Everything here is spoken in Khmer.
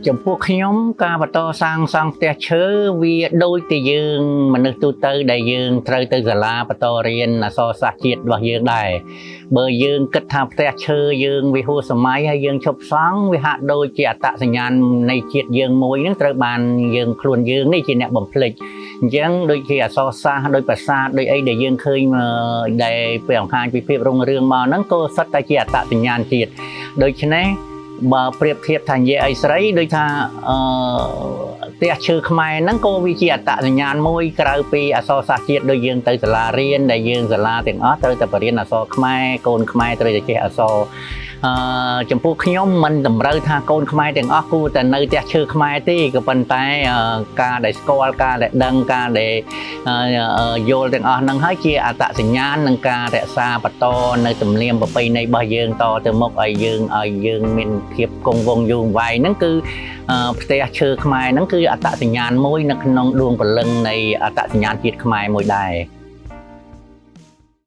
ចំពោះខ្ញុំការបន្តសាងសង់ផ្ទះឈើវាដូចតែយើងមនុស្សទូទៅដែលយើងត្រូវទៅសាលាបន្តរៀនអក្សរសាស្ត្រជាតិរបស់យើងដែរបើយើងគិតថាផ្ទះឈើយើងវាហួសសម័យហើយយើងឈប់សង់វាហាក់ដូចជាអត្តសញ្ញាណនៃជាតិយើងមួយហ្នឹងត្រូវបានយើងខ្លួនយើងនេះជាអ្នកបំភ្លេចអញ្ចឹងដូចជាអក្សរសាស្ត្រដោយប្រាសាទដោយអីដែលយើងឃើញដែលពេលបង្ហាញពីភាពរុងរឿងមកហ្នឹងក៏សុទ្ធតែជាអត្តសញ្ញាណជាតិដូច្នេះបើប្រៀបធៀបថានិយាយអីស្រីដូចថាផ្ទះឈើខ្មែរហ្នឹងក៏វាជាអត្តសញ្ញាណមួយក្រៅពីអក្សរសាស្ត្រជាតិដូចយើងទៅសាលារៀនដែលយើងសាលាទាំងអស់ត្រូវតែបរៀនអក្សរខ្មែរកូនខ្មែរត្រូវតែចេះអក្សរចំពោះខ្ញុំមិនតម្រូវថាកូនខ្មែរទាំងអស់គួរតែនៅផ្ទះឈើខ្មែរទេក៏ប៉ុន្តែការដែលស្គាល់ការដែលដឹងការដែលយល់ទាំងអស់ហ្នឹងហើយជាអត្តសញ្ញាណនឹងការរក្សាបន្តនៅទំនៀមប្រពៃណីរបស់យើងតទៅមុខឲ្យយើងមានភាពគង់វង្សយូរអង្វែងហ្នឹងគឺផ្ទះឈើខ្មែរហ្នឹងគឺអត្តសញ្ញាណមួយនៅក្នុងដួងព្រលឹងនៃអត្តសញ្ញាណជាតិខ្មែរមួយដែរ